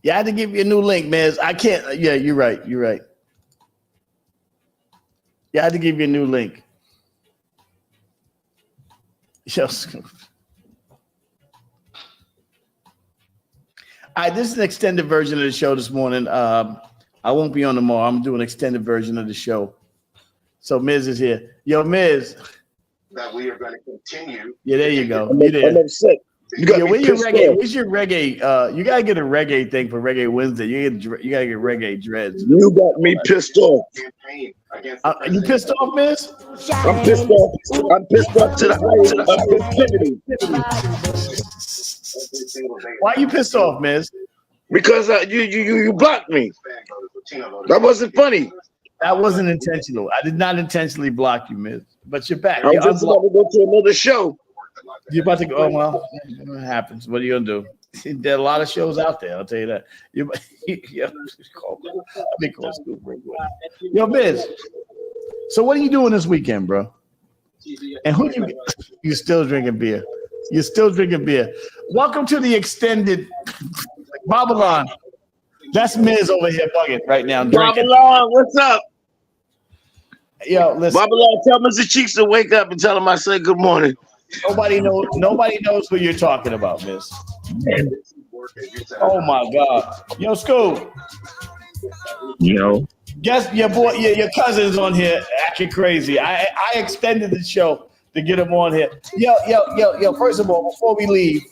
Yeah, I had to give you a new link, Miz. I can't. Yeah, you're right. You're right. Yeah, I had to give you a new link. Yes. All right, this is an extended version of the show this morning. I won't be on tomorrow. I'm doing an extended version of the show. So Miz is here. Yo, Miz. That we are going to continue. Yeah, there you go. I'm upset. You got where's me your pissed reggae? off. Where's your reggae? You gotta get a reggae thing for Reggae Wednesday. You gotta get reggae dreads. You got me pissed off. You pissed off, Miz? I'm pissed off. I'm pissed off to the highest of Why are you pissed off, Miz? Because you blocked me. That wasn't funny. That wasn't intentional. I did not intentionally block you, Miz. But you're back. I'm just about to go to another show. You're about to go. Oh well, it happens. What are you gonna do? There are a lot of shows out there. I'll tell you that. Yo, Miz. So what are you doing this weekend, bro? And who you still drinking beer? You're still drinking beer. Welcome to the extended Babylon. That's Miz over here bugging right now. Drinking. Babylon, what's up? Yo, listen. Babylon, tell Mr. Cheeks to wake up and tell him I said good morning. Nobody knows who you're talking about, Miz. Oh my God. Yo, Scoop. Yo. Guess your boy, your cousin's on here acting crazy. I extended the show to get him on here. Yo. First of all, before we leave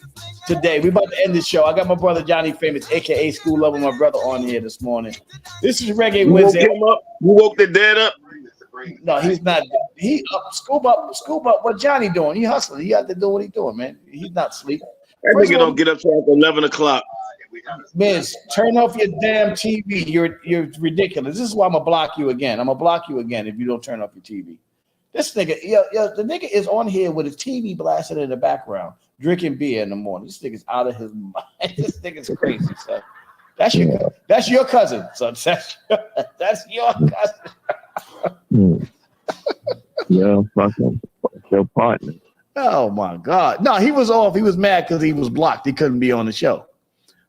today, we about to end the show. I got my brother Johnny Famous, aka School Lover, my brother, on here this morning. This is Reggae Wednesday. You woke the dead up? No, he's not. He scoop up. What Johnny doing? He hustling. He out there doing what he doing, man. He's not sleeping. That nigga don't get up till after 11 o'clock. Miz, turn off your damn TV. You're ridiculous. This is why I'm gonna block you again. I'm gonna block you again if you don't turn off your TV. This nigga, the nigga is on here with his TV blasted in the background, drinking beer in the morning. This nigga's out of his mind. This nigga's crazy, son. That's your cousin, son. That's your cousin. Yeah, fucking your partner. Oh my God. No, he was off. He was mad because he was blocked. He couldn't be on the show.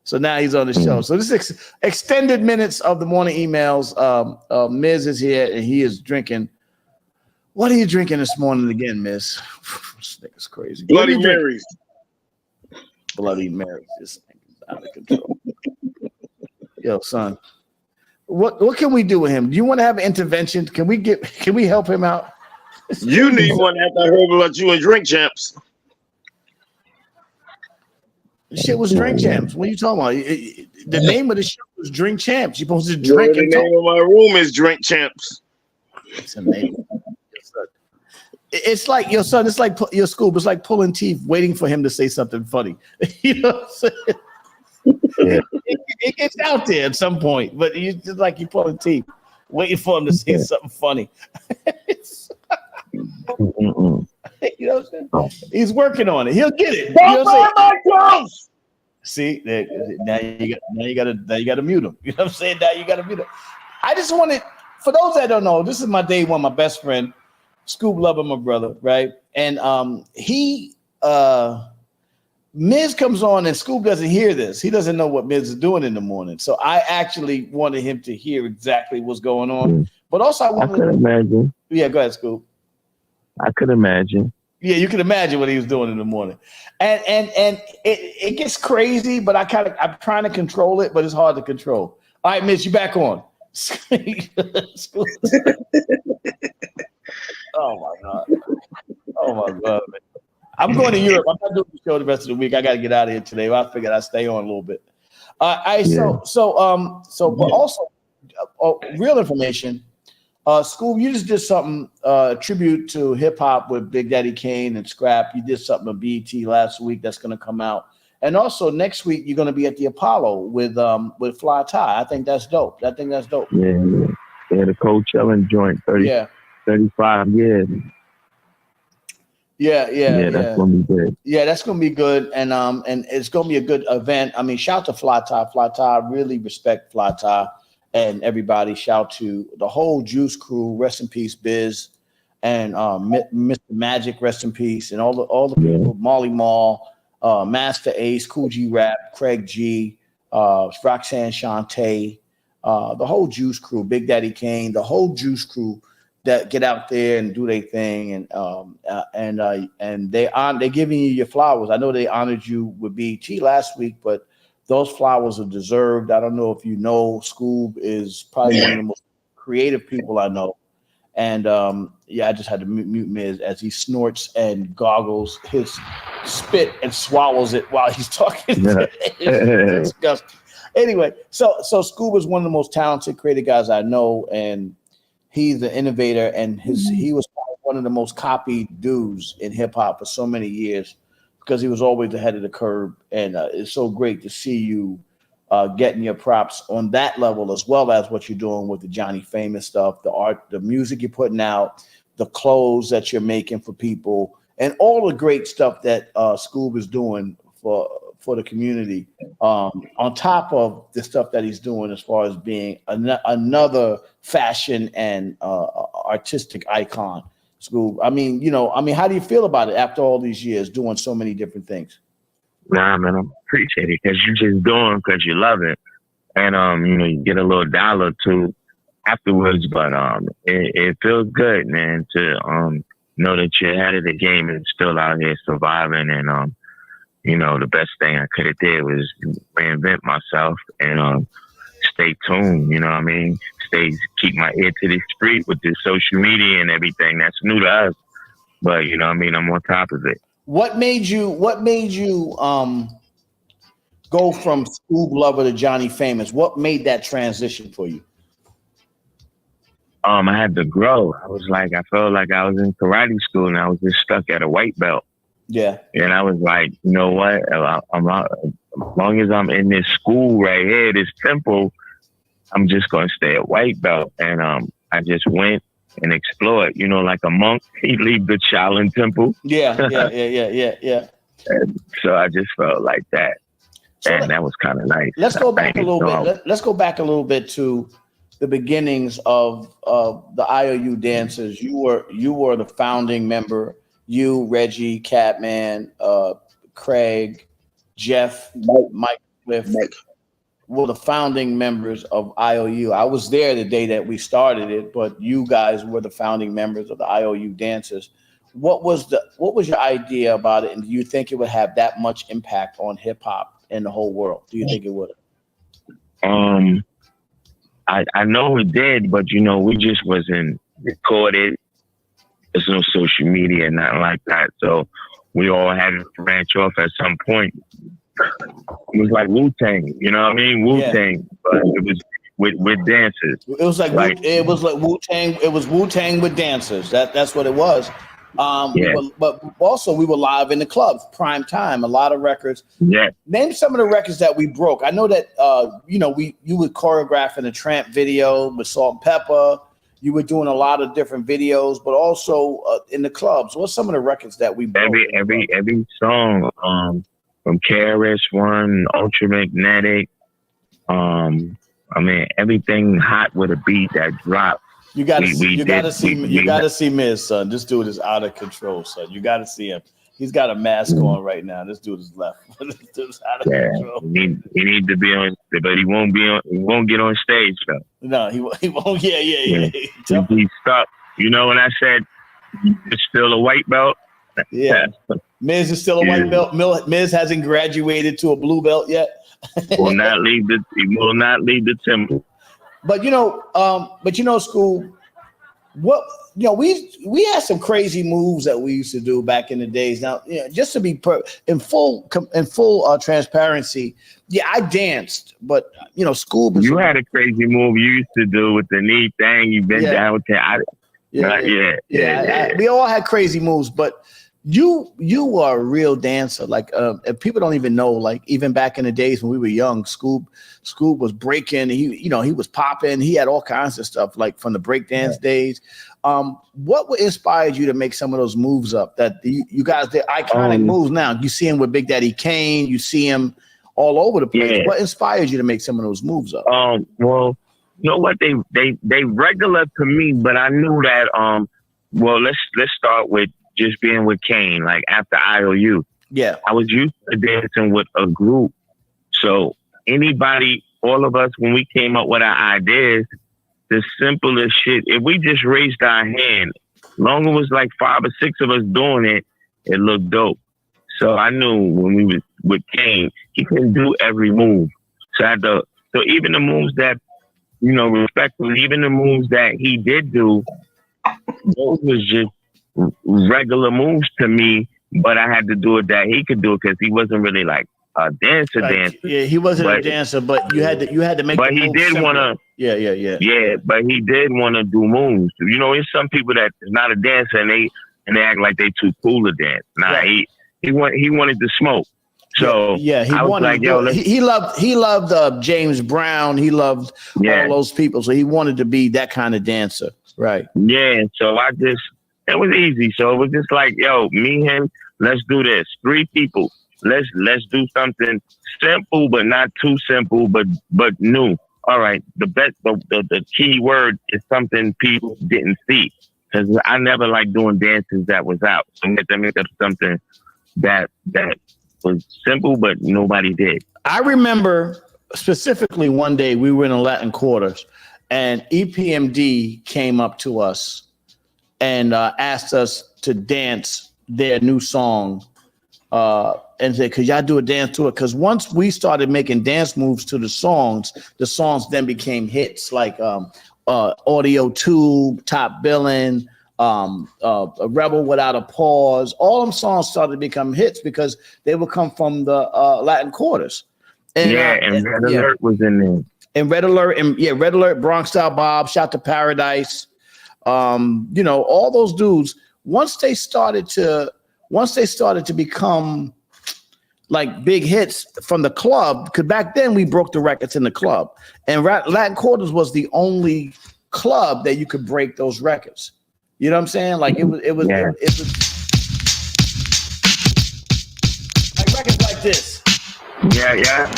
So now he's on the show. So this is extended minutes of the morning emails. Miz is here and he is drinking. What are you drinking this morning again, Miz? This nigga's crazy. Bloody Marys. Bloody Marys. This thing's out of control. Yo, son. What can we do with him? Do you want to have an intervention? Can we help him out? You need one after I heard about you and Drink Champs. The shit was Drink Champs. What are you talking about? The name of the show was Drink Champs. You're supposed to drink and talk. The name of my room is Drink Champs. It's amazing. It's like your son. It's like your school. It's like pulling teeth, waiting for him to say something funny. You know what I'm saying? It gets out there at some point, but you just like you pulling teeth, waiting for him to say something funny. You know what I'm saying? He's working on it. He'll get it. You know what I'm saying? See, now you gotta mute him. You know what I'm saying? Now you gotta mute him. I just wanted, for those that don't know, this is my day one, my best friend, Scoop Lover, my brother, right? And Miz comes on and Scoop doesn't hear this. He doesn't know what Miz is doing in the morning. So I actually wanted him to hear exactly what's going on. But also I could imagine. Yeah, go ahead, Scoop. I could imagine. Yeah, you can imagine what he was doing in the morning. And it gets crazy, but I'm trying to control it, but it's hard to control. All right, Miz, you back on. Oh my God, man. I'm going to Europe. I'm not doing the show the rest of the week. I got to get out of here today. Well, I figured I'd stay on a little bit. So, but also, real information. School, you just did something tribute to hip hop with Big Daddy Kane and Scrap. You did something at BET last week that's going to come out, and also next week you're going to be at the Apollo with Fly Ty. I think that's dope. Yeah, the Coachella joint 35 years. Yeah, that's gonna be good. Yeah, that's gonna be good, and it's gonna be a good event. I mean, shout out to Fly Ty. Fly Ty, really respect Fly Ty and everybody. Shout to the whole Juice crew. Rest in peace, Biz, and Mr. Magic. Rest in peace, and all the people. Molly Mall, Master Ace, Cool G Rap, Craig G, Roxanne Shante, the whole Juice Crew, Big Daddy Kane, the whole Juice Crew that get out there and do their thing, and they're giving you your flowers. I know they honored you with BET last week, but those flowers are deserved. I don't know if you know, Scoob is probably one of the most creative people I know. And I just had to mute Miz as he snorts and goggles his spit and swallows it while he's talking. It's disgusting. Anyway, so Scoob is one of the most talented, creative guys I know, and he's an innovator. And he was one of the most copied dudes in hip hop for so many years because he was always ahead of the curve. And it's so great to see you getting your props on that level, as well as what you're doing with the Johnny Famous stuff, the art, the music you're putting out, the clothes that you're making for people, and all the great stuff that Scoob is doing for the community. On top of the stuff that he's doing as far as being another fashion and artistic icon. Scoob, I mean, how do you feel about it after all these years doing so many different things? Nah, man, I appreciate it because you just doing because you love it, and you get a little dollar or two afterwards. But it feels good, man, to know that you're ahead of the game and still out here surviving. And the best thing I could have did was reinvent myself and stay tuned. You know what I mean? Keep my ear to the street with this social media and everything that's new to us. But I'm on top of it. What made you go from Scoob Lover to Johnny Famous? What made that transition for you? I had to grow. I felt like I was in karate school and I was just stuck at a white belt. Yeah. And I was like, you know what? As long as I'm in this school right here, this temple, I'm just going to stay at white belt. And I just went and explored, like a monk, he'd leave the Shaolin temple. Yeah. And so I just felt like that. And that was kind of nice. Let's go back a little bit. Let's go back a little bit to the beginnings of the IOU dancers. You were the founding member. You, Reggie, Catman, Craig, Jeff, Mike Cliff were the founding members of IOU. I was there the day that we started it, but you guys were the founding members of the IOU dancers. What was your idea about it, and do you think it would have that much impact on hip hop in the whole world? Do you think it would? I know it did, but we just wasn't recorded. There's no social media, nothing like that. So we all had to branch off at some point. It was like Wu-Tang, you know what I mean? Wu-Tang, but it was with dancers. It was like Wu-Tang. It was Wu-Tang with dancers. That's what it was. But also we were live in the clubs, prime time, a lot of records. Yeah. Name some of the records that we broke. I know that you would choreograph in a Tramp video with Salt-N-Pepa. You were doing a lot of different videos, but also in the clubs. What's some of the records that we broke? Every song from KRS-One, Ultramagnetic, everything hot with a beat that dropped. You gotta see Miz, son. This dude is out of control, son. You gotta see him. He's got a mask on right now. This dude is left. This dude's out of control. He need to be on, but he won't be on. He won't get on stage though. No, he won't. Yeah. He's stuck. When I said it's still a white belt. Yeah. Miz is still a white belt. Miz hasn't graduated to a blue belt yet. He will not leave the temple. But Scoob, what we had some crazy moves that we used to do back in the days. Now, just to be in full transparency, I danced, but Scoob. You had a crazy move you used to do with the knee thing. You bent down with the we all had crazy moves, but you are a real dancer. Like people don't even know. Like even back in the days when we were young, Scoob was breaking. He was popping. He had all kinds of stuff like from the breakdance days. What inspired you to make some of those moves up? That you guys, they're iconic moves now. You see him with Big Daddy Kane. You see him all over the place. Yeah. What inspired you to make some of those moves up? Well, you know what? They regular to me, but I knew that. Let's start with just being with Kane, like after IOU. Yeah. I was used to dancing with a group. So anybody, all of us, when we came up with our ideas, the simplest shit, if we just raised our hand, long as it was like 5 or 6 of us doing it, it looked dope. So I knew when we was with Kane, he couldn't do every move. So so even the moves that, you know, respectfully, even the moves that he did do, those was just regular moves to me, but I had to do it that he could do it because he wasn't really like a dancer. Yeah, he wasn't a dancer, but you had to make. But he did want to. Yeah. But he did want to do moves. You know, there's some people that is not a dancer and they act like they too cool to dance. Nah, right. he wanted to smoke. So he wanted like, he loved James Brown. He loved all those people. So he wanted to be that kind of dancer. Right. Yeah. So it was easy. So it was just like, yo, me, him, let's do this. 3 people. Let's do something simple, but not too simple, but new. All right. The key word is something people didn't see. Because I never liked doing dances that was out. So we had to make up something that was simple, but nobody did. I remember specifically one day we were in the Latin Quarters and EPMD came up to us and asked us to dance their new song and said, could y'all do a dance to it? Because once we started making dance moves to the songs then became hits like Audio Tube, Top Billin', A Rebel Without a Pause. All them songs started to become hits because they would come from the Latin Quarters. And, and Red Alert was in there. And Red Alert, Bronx Style Bob, Shout to Paradise. You know, all those dudes, once they started to become like big hits from the club, because back then we broke the records in the club. And Latin Quarters was the only club that you could break those records. You know what I'm saying? Like it was like records like this. Yeah.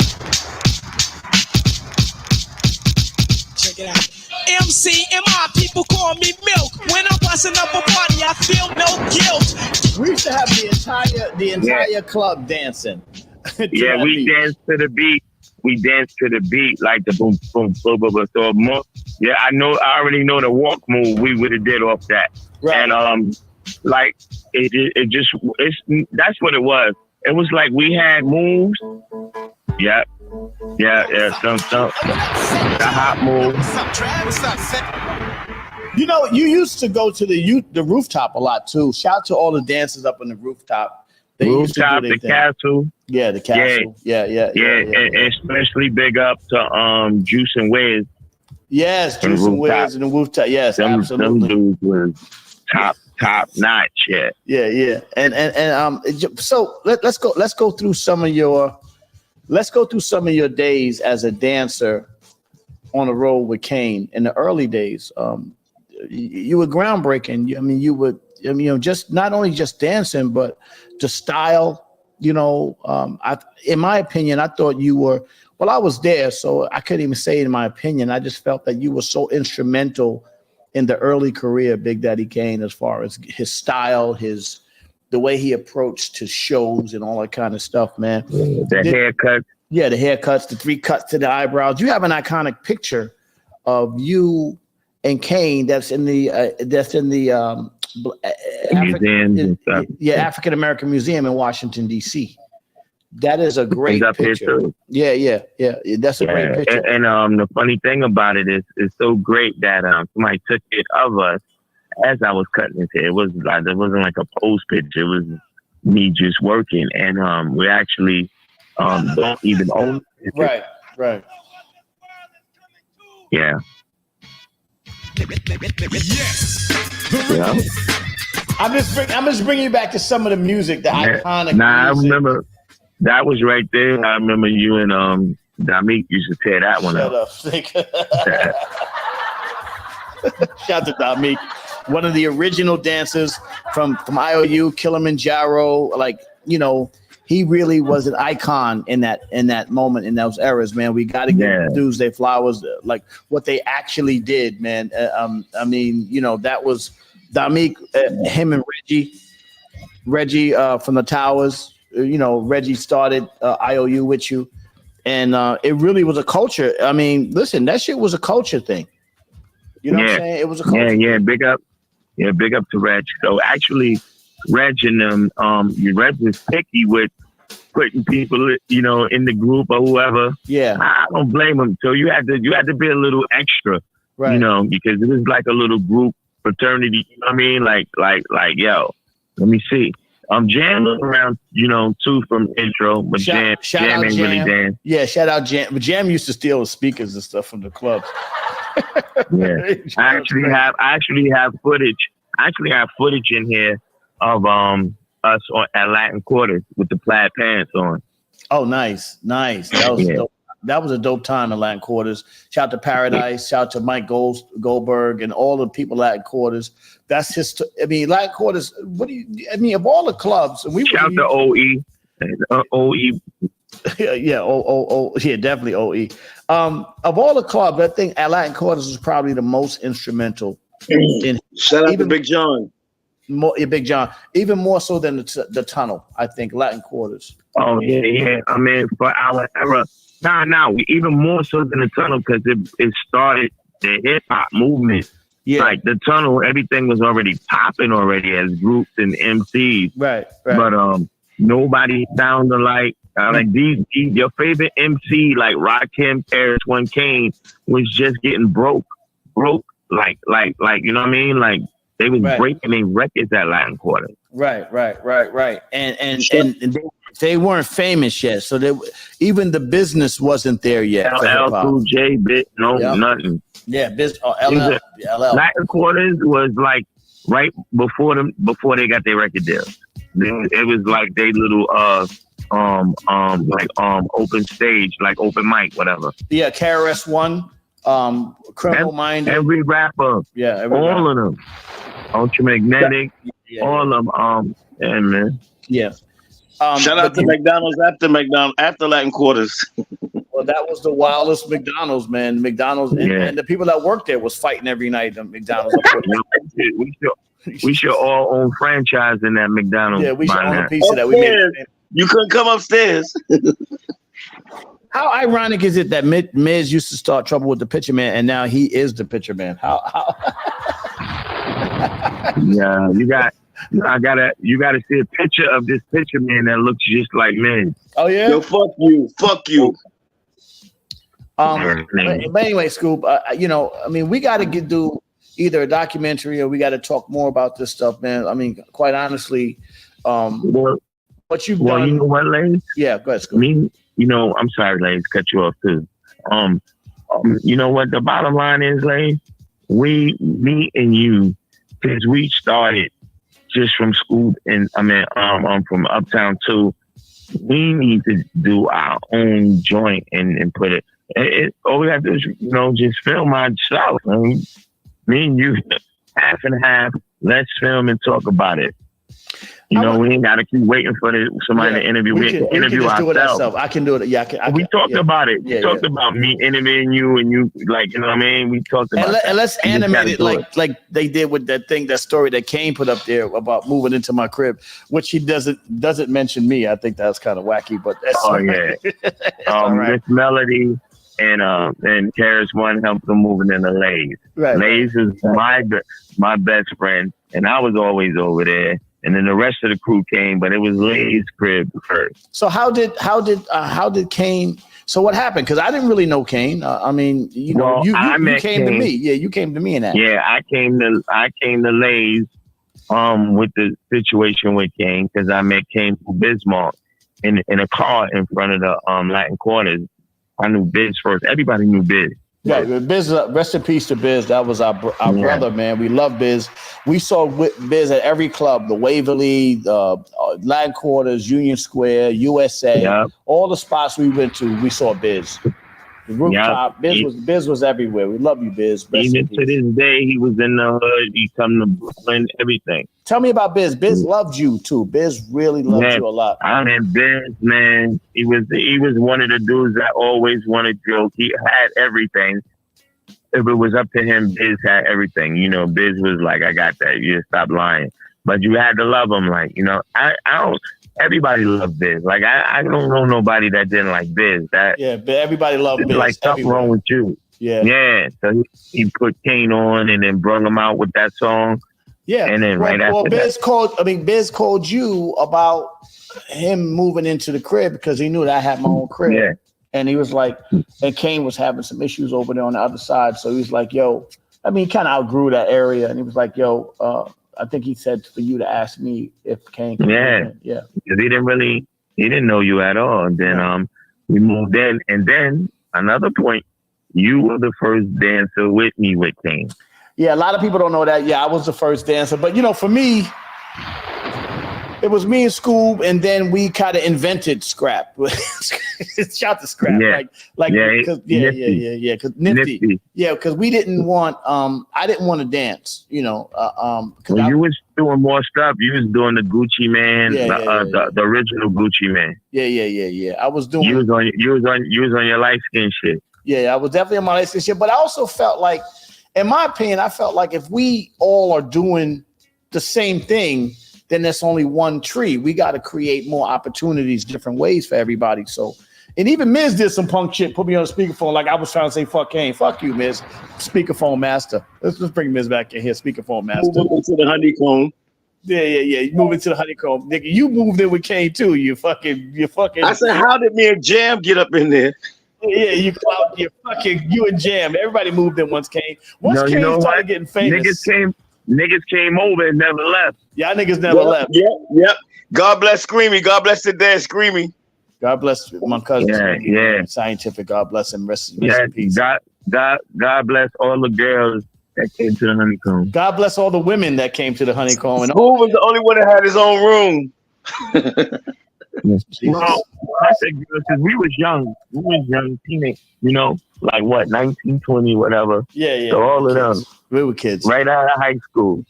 Check it out. MC and my people call me Milk. When I'm busting up a party, I feel no guilt. We used to have the entire club dancing. Yeah, we danced to the beat. We danced to the beat like the boom, boom, boom, boom, boom. So I already know the walk move we would have did off that. Right. And like that's what it was. It was like we had moves. Yeah. Some the hot move. You know, you used to go to the rooftop a lot too. Shout out to all the dancers up on the rooftop. They rooftop, the castle. Yeah, the castle. Yeah. And especially big up to Juice and Wiz. Yes, Juice and Wiz and the rooftop. Yes, absolutely. Them dudes was top notch. Yeah. And so let's go through some of your days as a dancer on the road with Kane in the early days. You were groundbreaking. You would just not only just dancing, but the style. In my opinion, I thought you were. Well, I was there, so I couldn't even say it in my opinion. I just felt that you were so instrumental in the early career of Big Daddy Kane, as far as his style, the way he approached to shows and all that kind of stuff, man. The haircuts. Yeah, the haircuts, the 3 cuts to the eyebrows. You have an iconic picture of you and Kane that's in the museums and stuff. Yeah, African American Museum in Washington, D.C. That is a great picture. Yeah. That's a great picture. And the funny thing about it is it's so great that somebody took it of us as I was cutting his hair. It wasn't like a pose picture. It was me just working, and we actually don't even own it. Right. Yeah. I'm just bringing you back to some of the music, the iconic music. I remember that was right there. I remember you and Damique used to tear that one up. Shout out to Damique, one of the original dancers from IOU, Kilimanjaro. Like, he really was an icon in that moment, in those eras, man. We got to give dudes their flowers, like what they actually did, man. That was Damique, him and Reggie from the Towers. Reggie started IOU with you, and it really was a culture. I mean, listen, that shit was a culture thing. You know what I'm saying? It was a culture. Yeah, big up to Reg. So actually, Reg and Reg was picky with putting people, you know, in the group or whoever. Yeah, I don't blame him. So you had to be a little extra, right. You know, because it was like a little group fraternity. You know what I mean? Like, yo, let me see. Jam was around, you know, too, from intro, but Jam ain't really Dan. Yeah, shout out Jam. But Jam used to steal the speakers and stuff from the clubs. Yeah, I actually have footage. I actually have footage in here of us at Latin Quarters with the plaid pants on. Oh, nice. That was dope. That was a dope time in Latin Quarters. Shout out to Paradise. Shout out to Mike Goldberg and all the people at Latin Quarters. That's his. I mean, Latin Quarters. Of all the clubs, and we shout out to OE. OE. Yeah, definitely OE. Of all the clubs, I think at Latin Quarters was probably the most instrumental. Shout out to Big John. Big John, even more so than the Tunnel. I think Latin Quarters. Oh yeah. I mean, for our era. Even more so than the Tunnel because it started the hip hop movement. Yeah. Like the Tunnel, everything was already popping already as groups and MCs. Right. But nobody sounded like these your favorite MC like Rakim, Paris One Kane was just getting broke. Like you know what I mean? Like they was breaking their records at Latin Quarter. Right. And they weren't famous yet, so even the business wasn't there yet. LL Cool J, nothing. Yeah, LL. Latin Quarters was like right before they got their record deal. It was like they little open stage, like open mic, whatever. Yeah, KRS-One, Criminal Minded. Every rapper. Yeah, all of them. Ultramagnetic, all of them. Yeah, man. Yeah. Shout out to McDonald's after Latin Quarters. Well, that was the wildest McDonald's, man. McDonald's and the people that worked there was fighting every night at McDonald's. We should all own franchise in that McDonald's. Yeah, we should own a piece of that. We made you couldn't come upstairs. How ironic is it that Miz used to start trouble with the Pitcher Man and now he is the Pitcher Man? How? Yeah, you gotta see a picture of this Pitcher Man that looks just like Miz. Oh yeah. Yo, fuck you. But anyway, Scoop. You know, I mean, we got to do either a documentary or we got to talk more about this stuff, man. I mean, quite honestly, what you've done. You know what, Lane? Yeah, go ahead, Scoop. You know, I'm sorry, Lane, to cut you off too. You know what? The bottom line is, Lane, me and you, because we started just from school, and I'm from Uptown too. We need to do our own joint and put it. All we have to do is, you know, just film ourselves. I mean, me and you, half and half. Let's film and talk about it. You know, we ain't got to keep waiting for somebody to interview. We can interview ourselves. I can do it. Yeah, we talked about it. We talked about me interviewing you and you, like, you know what I mean? We talked about and let's animate it like they did with that story that Kane put up there about moving into my crib, which he doesn't mention me. I think that's kind of wacky, but that's Miss Melody and KRS-One helped them moving into Lays. Right. Lays is my best friend, and I was always over there. And then the rest of the crew came, but it was Lay's crib first. So how did Kane? So what happened? Because I didn't really know Kane. I mean, you know, you came to me. Yeah, you came to me in that. Yeah, I came to Lay's with the situation with Kane because I met Kane through Bismarck in a car in front of the Latin Quarters. I knew Biz first. Everybody knew Biz. Yeah, Biz, rest in peace to Biz. That was our brother, man. We love Biz. We saw Biz at every club, the Waverly, the Latin Quarters, Union Square, USA, all the spots we went to, we saw Biz. The rooftop, Biz was everywhere. We love you, Biz. Even to this day, he was in the hood. He come to Brooklyn, everything. Tell me about Biz. Biz loved you too. Biz really loved you a lot. I mean, Biz, man, he was one of the dudes that always wanted to joke. He had everything. If it was up to him, Biz had everything. You know, Biz was like, I got that. You just stop lying. But you had to love him. Like, you know, I don't. everybody loved Biz. Like I don't know nobody that didn't like Biz. That Yeah, but everybody loved Biz. like something everywhere. wrong with you. Yeah. Yeah. So he put Kane on and then brought him out with that song. Yeah. And then right after Biz called you about him moving into the crib because he knew that I had my own crib. Yeah. And he was like, and Kane was having some issues over there on the other side. So he was like, yo, I mean, he kind of outgrew that area. And he was like, yo, I think he said for you to ask me if Kane could Yeah. Yeah. Because he didn't know you at all. And then we moved in. And then another point, you were the first dancer with me with Kane. Yeah, a lot of people don't know that. Yeah, I was the first dancer. But, for me, it was me in school, and then we kind of invented scrap. Shout to scrap. Yeah. Because Nifty. Yeah, because we didn't want, I didn't want to dance, When you was doing more stuff, you was doing the Gucci Man, the original Gucci Man. Yeah. I was doing. You was on your light skin shit. Yeah, I was definitely on my light skin shit. But I also felt like, in my opinion, I felt like if we all are doing the same thing, then there's only one tree. We got to create more opportunities, different ways for everybody. So, and even Miz did some punk shit, put me on a speakerphone, like I was trying to say, fuck Kane, fuck you, Miz. Speakerphone master. Let's just bring Miz back in here, speakerphone master. Move into the honeycomb. Yeah. You move into the honeycomb. Nigga, you moved in with Kane too. You fucking. I said, how did me and Jam get up in there? Yeah, you and Jam. Everybody moved in once Kane. Once Kane started getting famous. Niggas came over and never left. Y'all niggas never left. Yep. God bless Screamy. God bless the dad Screamy. God bless my cousin. Yeah. Scientific. God bless him. Rest Yeah, in peace. God bless all the girls that came to the honeycomb. God bless all the women that came to the honeycomb. And Who was the only one that had his own room? Well, I said because we was young. We was young teenage, like what, 19, 20, whatever. Yeah. So all of them. We were kids. Right out of high school.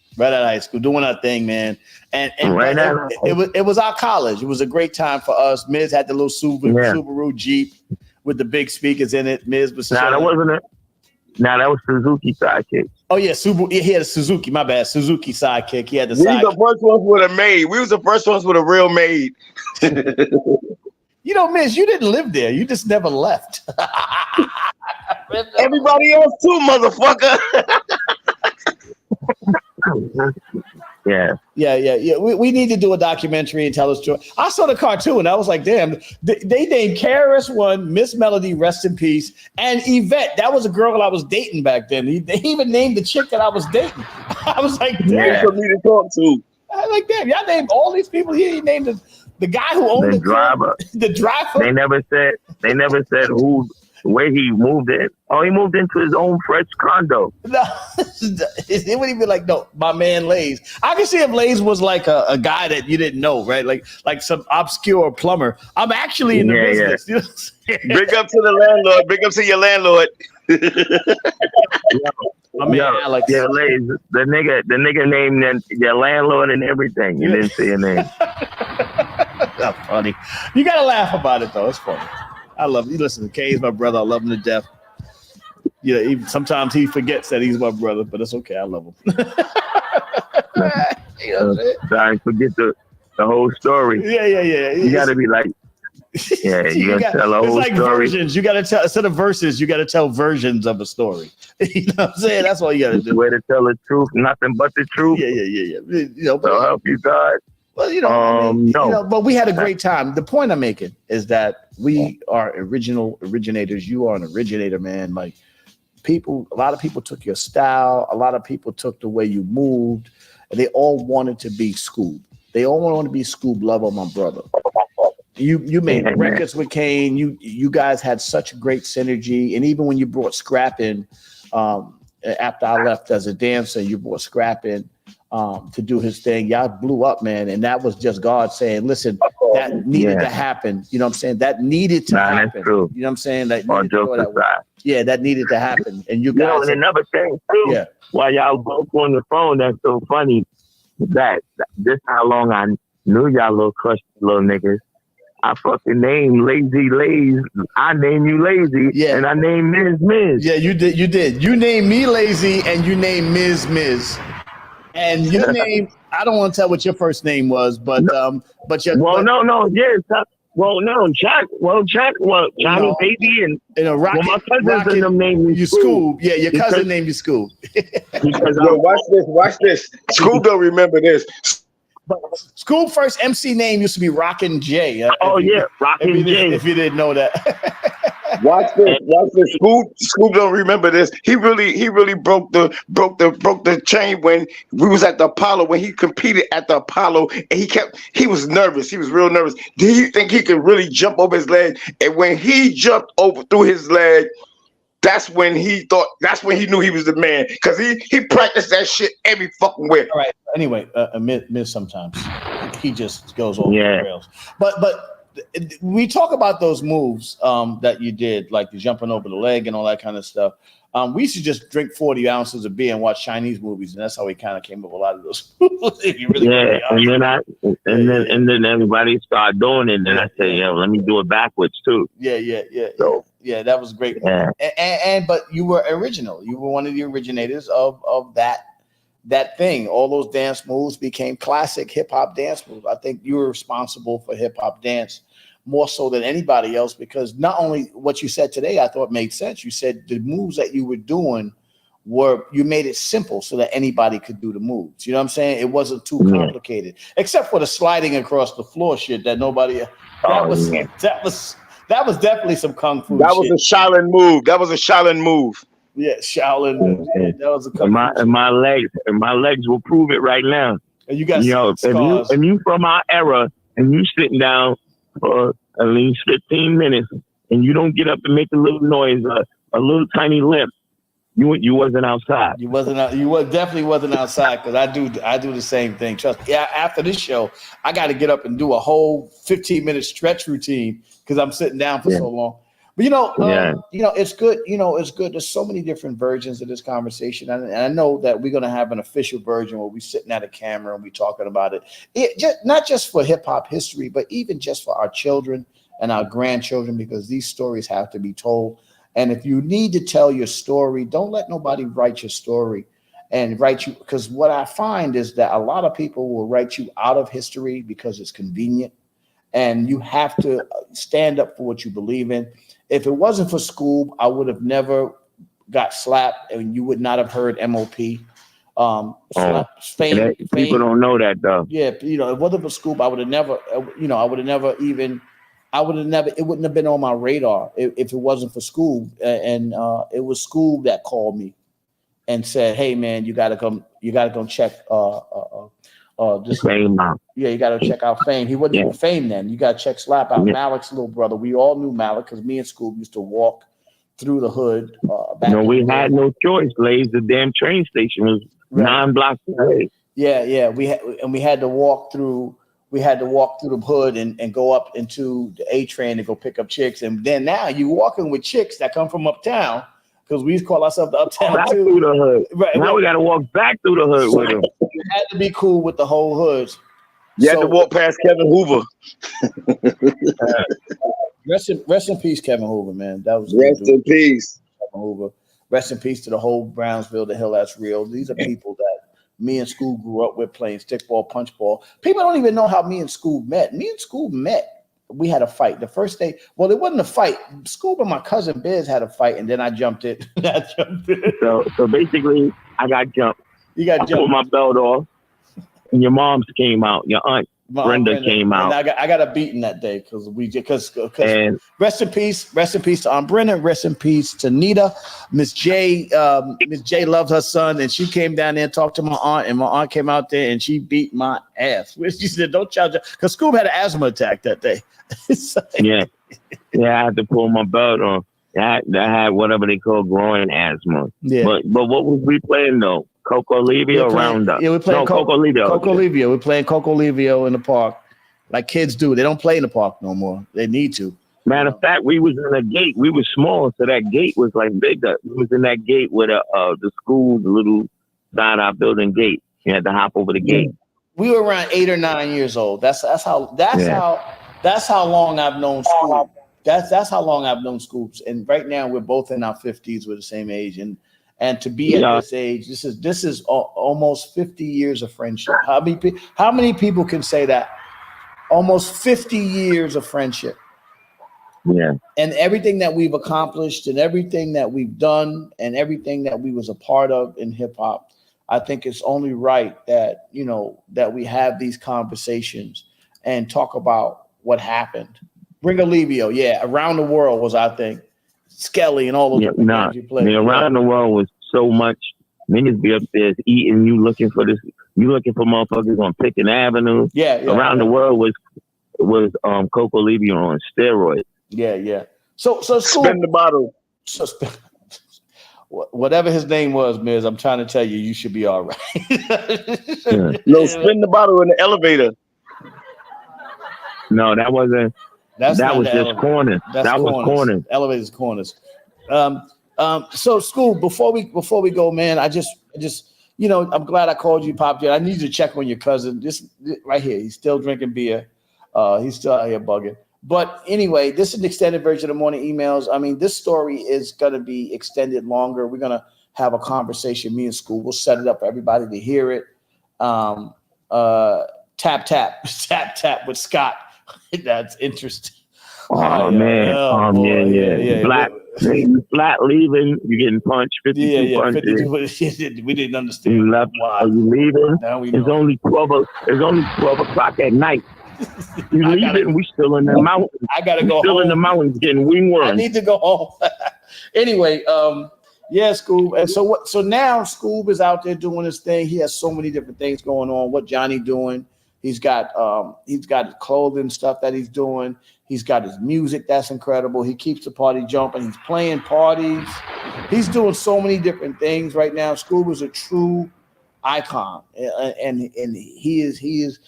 Doing our thing, man. And right it was our college. It was a great time for us. Miz had the little Subaru Jeep with the big speakers in it. Miz was that wasn't it. Now that was Suzuki Sidekick. Oh yeah, he had a Suzuki. My bad, Suzuki Sidekick. He had the. We was the first ones with a maid. We was the first ones with a real maid. Miz, you didn't live there. You just never left. Everybody else too, motherfucker. Yeah. We need to do a documentary and tell a story. I saw the cartoon. I was like, damn, they named KRS One, Miss Melody, rest in peace, and Yvette. That was a girl I was dating back then. They even named the chick that I was dating. I was like, damn. For me to talk to. I was like, damn, y'all named all these people here. You named the guy who owned the driver. The driver. They never said who. Where he moved in? Oh, he moved into his own fresh condo. No, it wouldn't even like, no, my man Lays. I can see if Lays was like a guy that you didn't know, right? Like some obscure plumber. I'm actually in the business. Yeah. Big up to the landlord. Big up to your landlord. Alex. Yeah, Lays. The nigga named your landlord and everything. You didn't say your name. That's funny. You gotta laugh about it though. It's funny. I love you. Listen, Kay's my brother. I love him to death. Even sometimes he forgets that he's my brother, but it's okay. I love him. I forget the whole story. Yeah. You gotta be like, you gotta tell a whole it's like story. Versions. You gotta tell instead of verses. You gotta tell versions of a story. You know what I'm saying? That's all you gotta do. The way to tell the truth, nothing but the truth. Yeah. So help you God. Well, no. But we had a great time. The point I'm making is that we are originators. You are an originator, man. Like a lot of people took your style. A lot of people took the way you moved. And they all wanted to be Scoob. They all wanted to be Scoob Lover, my brother. You made records with Kane. You guys had such great synergy. And even when you brought Scrap in, after I left as a dancer, you brought Scrap in. To do his thing. Y'all blew up, man. And that was just God saying, listen, that needed to happen. You know what I'm saying? That needed to happen. That's true. You know what I'm saying? That needed to happen. And you guys. And another thing, too, while y'all both on the phone, that's so funny, that this how long I knew y'all little crusty little niggas. I fucking named Lazy Lays. I named you Lazy, and I named Miz. Yeah, you did. You named me Lazy, and you named Miz. And your name, I don't want to tell what your first name was, but your Johnny Baby and my cousins and them named you Scoob. Yeah, your cousin named you Scoob. Yo, watch this. Scoob don't remember this. But Scoob first MC name used to be Rockin' J. Rockin' J. If you didn't know that. Watch this. Scoob don't remember this. He really broke the chain when we was at the Apollo, when he competed at the Apollo, and he was nervous. He was real nervous. Did he think he could really jump over his leg? And when he jumped over through his leg, that's when he knew he was the man, because he practiced that shit every fucking way. All right. Anyway, Miz sometimes he just goes over the rails. But we talk about those moves that you did, like the jumping over the leg and all that kind of stuff. We used to just drink 40 ounces of beer and watch Chinese movies, and that's how we kind of came up with a lot of those moves. And then everybody started doing it, and then I said, let me do it backwards too. Yeah, that was great. Yeah. But you were original. You were one of the originators of that thing. All those dance moves became classic hip hop dance moves. I think you were responsible for hip hop dance more so than anybody else, because not only what you said today, I thought made sense. You said the moves that you were doing you made it simple so that anybody could do the moves. You know what I'm saying? It wasn't too complicated, except for the sliding across the floor shit that nobody. That was definitely some kung fu. That was a Shaolin move. Yeah, Shaolin. Yeah, that was a kung fu. And my legs will prove it right now. And you got scars. If you from our era and you sitting down for at least 15 minutes and you don't get up and make a little noise, a little tiny limp, you wasn't outside. You definitely wasn't outside, because I do the same thing. Trust me. Yeah, after this show, I got to get up and do a whole 15-minute stretch routine because I'm sitting down for so long. But it's good. It's good. There's so many different versions of this conversation, and I know that we're gonna have an official version where we're sitting at a camera and we're talking about it. Not just for hip hop history, but even just for our children and our grandchildren, because these stories have to be told. And if you need to tell your story, don't let nobody write your story and write you, because what I find is that a lot of people will write you out of history because it's convenient, and you have to stand up for what you believe in. If it wasn't for Scoob, I would have never got slapped, and you would not have heard MOP. People don't know that though. Yeah, if it wasn't for Scoob, I would have never, it wouldn't have been on my radar if it wasn't for Scoob. And it was Scoob that called me and said, "Hey man, you gotta come check this Fame out." Yeah, you gotta check out Fame. He wasn't even Fame then. You gotta check Slap out. Malik's little brother. We all knew Malik because me and Scoob used to walk through the hood. We had no choice. Lays the damn train station was 9 blocks away. Yeah. We had to walk through. We had to walk through the hood and go up into the A train to go pick up chicks. And then now you walking with chicks that come from uptown, because we used to call ourselves the uptown back too. Through the hood. Right. Now we got to walk back through the hood with them. You had to be cool with the whole hoods. You had to walk past Kevin Hoover. Rest in peace, Kevin Hoover, man. That was rest in peace, Kevin Hoover. Rest in peace to the whole Brownsville, the Hill That's Real. These are people that me and Scoob grew up with, playing stickball, punchball. People don't even know how me and Scoob met. Me and Scoob met. We had a fight the first day. Well, it wasn't a fight. Scoob and my cousin Biz had a fight, and then I jumped it. So basically, I got jumped. You got jumped. I put my belt off, and your mom's came out. Your aunt Brenda came out. And I got a beating that day because rest in peace to Aunt Brenda, rest in peace to Nita. Miss J loved her son, and she came down there and talked to my aunt, and my aunt came out there and she beat my ass. She said, "Don't charge," because Scoob had an asthma attack that day. Yeah, I had to pull my belt off. I had whatever they call growing asthma. Yeah. But what was we playing though? Coco Livio Roundup. Yeah, we're playing Coco Livio. Coco Livio. We're playing Coco Livio in the park, like kids do. They don't play in the park no more. They need to. Matter of fact, we was in a gate. We was small, so that gate was like bigger. We was in that gate with the school, the little side-out building gate. You had to hop over the gate. We were around 8 or 9 years old. That's how long I've known Scoob. That's how long I've known Scoob. And right now we're both in our 50s. We're the same age, and And to be at this age, this is almost 50 years of friendship. How many people can say that? Almost 50 years of friendship. Yeah. And everything that we've accomplished and everything that we've done and everything that we was a part of in hip hop, I think it's only right that, you know, that we have these conversations and talk about what happened. Bring Alivio, yeah. Around the World was, I think, Skelly and all those games you played. Around the World was so much. Niggas be up there eating, you looking for motherfuckers on Pickett Avenue. Yeah. Around the World was Coco Alivio on steroids. Yeah. So Spin the bottle. So whatever his name was, Miz, I'm trying to tell you, you should be all right. No, spin the bottle in the elevator. No, that wasn't. That was just corners. That was corners. Elevators, corners. So School, before we go, man, I just you know, I'm glad I called you, Pop. I need you to check on your cousin. This right here, he's still drinking beer. He's still out here bugging. But anyway, this is an extended version of Morning Emails. I mean, this story is going to be extended longer. We're going to have a conversation, me and School. We'll set it up for everybody to hear it. Tap with Scott. That's interesting. Oh, man. Yeah. Flat leaving. You're getting punched. 52 punches. 52. We didn't understand. You left. Are you leaving? Now we know. It's only 12 o'clock at night. You leaving? We still in the mountains. I gotta go still home. In the mountains getting wingworms. I need to go home. Anyway, yeah, Scoob. And so now Scoob is out there doing his thing. He has so many different things going on. What Johnny doing? He's got clothing stuff that he's doing. He's got his music that's incredible. He keeps the party jumping. He's playing parties. He's doing so many different things right now. Scoob is a true icon, and he is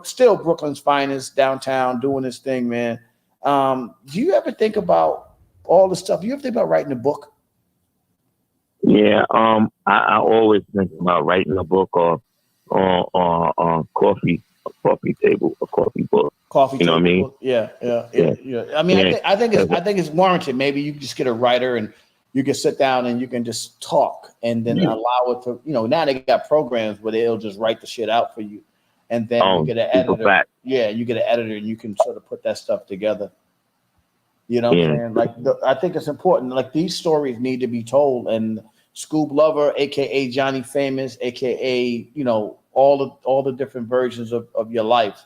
still Brooklyn's finest downtown doing his thing, man. Do you ever think about all the stuff? Do you ever think about writing a book? Yeah, I always think about writing a book or coffee table, a coffee book. Coffee, you know what I mean? Book. Yeah. I mean, I think it's warranted. Maybe you just get a writer and you can sit down and you can just talk and then allow it to, you know, now they got programs where they'll just write the shit out for you. And then you get an editor. Fact. Yeah, you get an editor and you can sort of put that stuff together. You know what I'm saying? Like, I think it's important. Like, these stories need to be told. And Scoob Lover, aka Johnny Famous, aka, you know, all the different versions of your life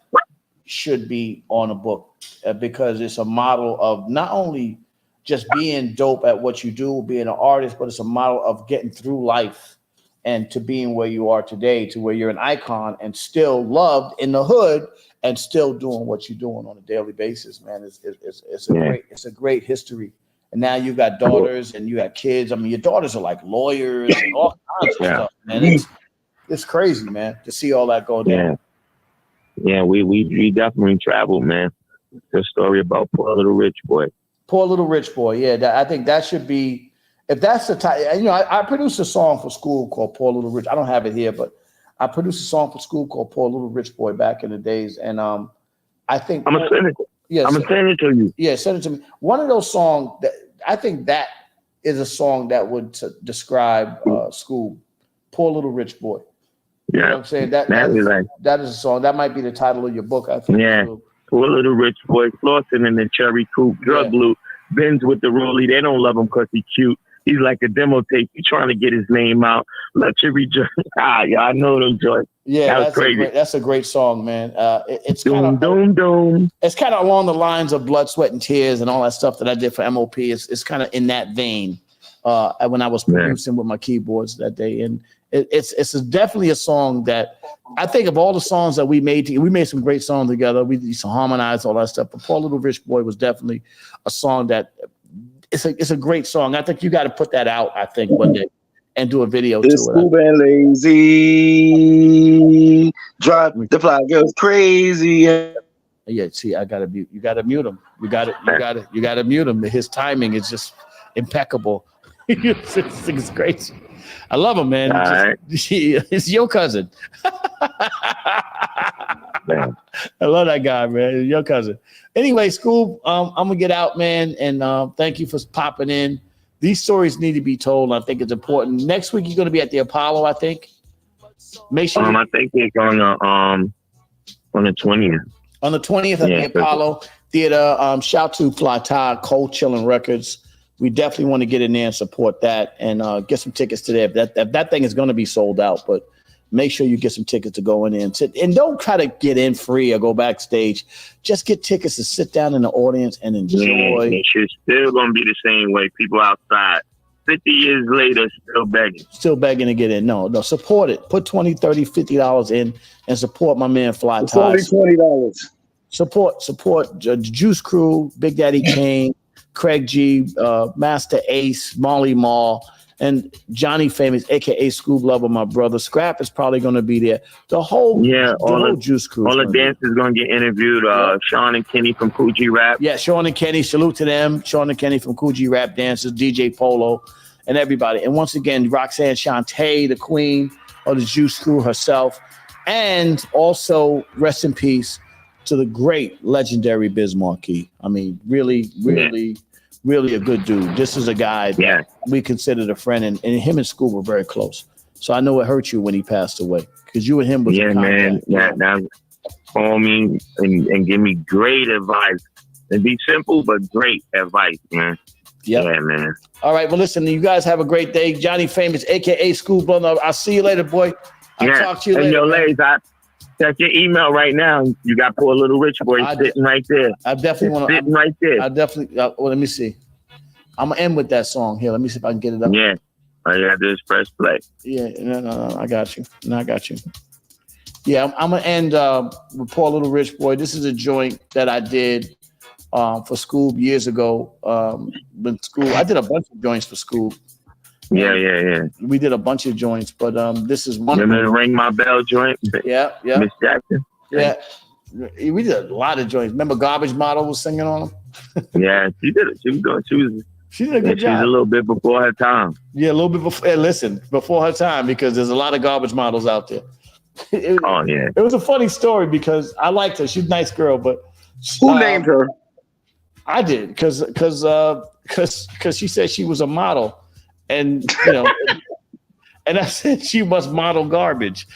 should be on a book, because it's a model of not only just being dope at what you do, being an artist, but it's a model of getting through life and to being where you are today, to where you're an icon and still loved in the hood and still doing what you're doing on a daily basis, man. It's a great history. And now you got daughters and you got kids. I mean, your daughters are like lawyers and all kinds of stuff, man. It's crazy, man, to see all that go down. Yeah, we definitely traveled, man. The story about Poor Little Rich Boy. Poor Little Rich Boy. Yeah, I think that should be, if that's the title. You know, I produced a song for School called Poor Little Rich. I don't have it here, but I produced a song for School called Poor Little Rich Boy back in the days. And I think I'm gonna send it. Yeah, I'm gonna send it to you. Yeah, send it to me. One of those songs that I think that is a song that would describe School, Poor Little Rich Boy. You know what I'm saying? That is a song. That might be the title of your book, I think. Yeah. Poor Little Rich Boy, flossing in the cherry coupe, drug loot, Benz with the rollie. They don't love him because he's cute. He's like a demo tape. He's trying to get his name out. Luxury joint. I know them joints. Yeah, that was crazy. That's a great song, man. It's kind of It's kind of along the lines of Blood, Sweat, and Tears and all that stuff that I did for MOP. It's kind of in that vein. When I was producing with my keyboards that day, and it's definitely a song that I think of all the songs that we made some great songs together. We used to harmonize all that stuff. But Poor Little Rich Boy was definitely a song that it's a great song. I think you got to put that out, I think, one day and do a video to it. School and lazy, drive the fly girls crazy. Yeah, see, I gotta mute. You gotta mute him. You gotta mute him. His timing is just impeccable. It's great. I love him, man. It's your cousin. Man. I love that guy, man. Your cousin. Anyway, Scoob, I'm gonna get out, man, and thank you for popping in. These stories need to be told. I think it's important. Next week you're going to be at the Apollo, I think. Make sure. I think it's on the 20th. On the 20th at the Apollo Theater. Shout to Fly Tie, Cold Chillin' Records. We definitely want to get in there and support that and get some tickets to there. If that thing is going to be sold out, but make sure you get some tickets to go in there and sit. And don't try to get in free or go backstage. Just get tickets to sit down in the audience and enjoy. Yeah, it's still going to be the same way. People outside, 50 years later, still begging. Still begging to get in. No, support it. Put $20, $30, $50 in and support my man Fly Ties. It's only $20. Support Juice Crew, Big Daddy Kane, Craig G, Master Ace, Molly Mall, and Johnny Famous, aka Scoob Lover, my brother. Scrap is probably going to be there. The whole Juice Crew. All the dancers going to get interviewed. Sean and Kenny from Coogee Rap. Yeah, Sean and Kenny. Salute to them. Sean and Kenny from Coogee Rap dancers, DJ Polo, and everybody. And once again, Roxanne Shante, the queen of the Juice Crew herself, and also rest in peace to the great legendary Biz Markie. I mean, really a good dude. This is a guy that we considered a friend, and him and Scoob were very close. So I know it hurt you when he passed away because you and him was man. Now call me and give me great advice. And be simple but great advice, man. Yep. Yeah, man. All right. Well, listen, you guys have a great day. Johnny Famous, aka Scoob Lover. I'll see you later, boy. I'll talk to you later. And yo, ladies, check your email right now. You got Poor Little Rich Boy sitting right there. I definitely want to. Sitting right there. I definitely. Well, let me see. I'm gonna end with that song here. Let me see if I can get it up. Yeah. All you gotta do is press play. Yeah. No. I got you. Yeah. I'm gonna end with Poor Little Rich Boy. This is a joint that I did for Scoob years ago. When Scoob, I did a bunch of joints for Scoob. Yeah. We did a bunch of joints, but this is one. Remember the Ring My Bell joint? Yeah. Miss Jackson. Yeah, we did a lot of joints. Remember, Garbage Model was singing on them. Yeah, she did it. She did a good job. She was a little bit before her time. Yeah, a little bit before. Listen, before her time, because there's a lot of Garbage Models out there. It was a funny story because I liked her. She's a nice girl, but who named her? I did because she said she was a model. And and I said she must model garbage.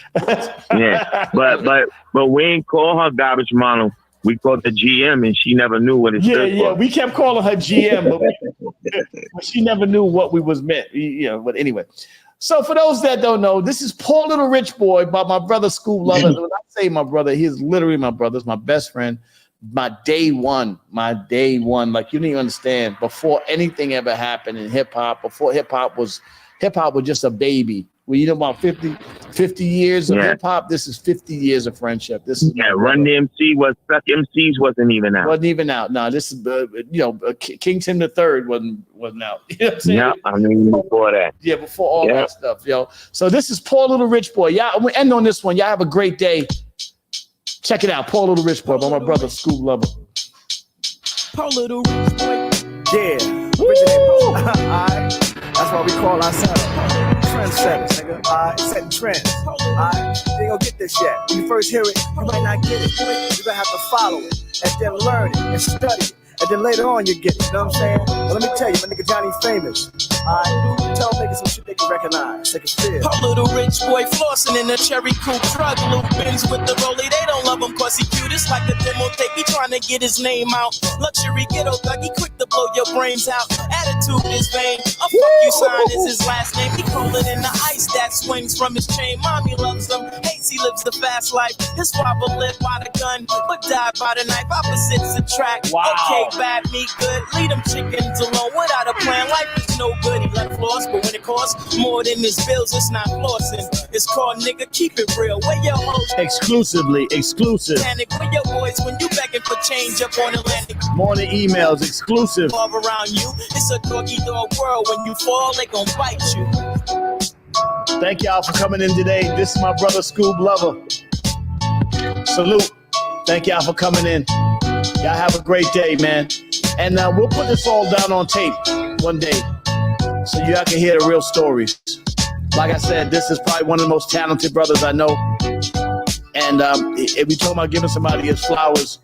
Yeah, but we ain't call her Garbage Model. We called her GM, and she never knew what it stood for. Yeah, we kept calling her GM, but she never knew what we was meant. But anyway. So for those that don't know, this is Poor Little Rich Boy by my brother Scoob Lover. When I say my brother, he is literally my brother. He's my best friend. My day one. Like, you don't even understand. Before anything ever happened in hip hop, before hip hop was just a baby. Well, you know, about 50 years of hip hop. This is 50 years of friendship. This is Run DMC was Suck MCs wasn't even out. No, this is King Tim III wasn't out. You know what I'm saying? Yeah, I mean before that. Yeah, before all that stuff, yo. So this is Poor Little Rich Boy. Yeah, we end on this one. Y'all have a great day. Check it out, Poor Little Rich Boy by my brother Scoob Lover. Poor Little Rich Boy. Yeah. Alright. That's why we call ourselves trendsetters, nigga. Alright, setting trends. Alright, you ain't gonna get this yet. When you first hear it, you might not get it. You're gonna have to follow it and then learn it and study it. And then later on you get it, you know what I'm saying? Well, let me tell you, my nigga Johnny Famous. Alright, tell niggas some shit they can recognize, they can feel. Poor Little Rich Boy flossing in a cherry coupe truck. Luke Benz with the rollie, they don't love him cause he cute. It's like a demo tape, he trying to get his name out. Luxury ghetto thuggy, quick to blow your brains out. Attitude is vain, a fuck you sign is his last name. He crawling in the ice that swings from his chain. Mommy loves him, hates he lives the fast life. His father lived by the gun, but died by the knife. Opposites attract. Okay, bad, me good. Leave them chickens alone without a plan. Life is no good. He left floss, but when it costs more than his bills, it's not flossing. It's called nigga, keep it real. Where your hoes? Exclusive. Panic with your boys when you begging for change up on Atlantic. Morning emails, exclusive. All around you, it's a doggy dog world. When you fall, they gon' bite you. Thank y'all for coming in today. This is my brother Scoob Lover. Salute. Thank y'all for coming in. Y'all have a great day, man. And we'll put this all down on tape one day so y'all can hear the real stories. Like I said, this is probably one of the most talented brothers I know. And if we talk about giving somebody his flowers,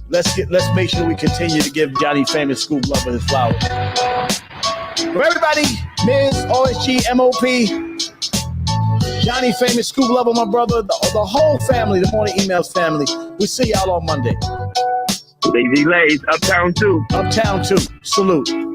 let's make sure we continue to give Johnny Famous Scoob Lover his flowers. For everybody, Miz, OSG, MOP, Johnny Famous, Scoop Level, my brother, the whole family, the Morning Emails family. We'll see y'all on Monday. Lazy Lays, Uptown 2. Uptown 2. Salute.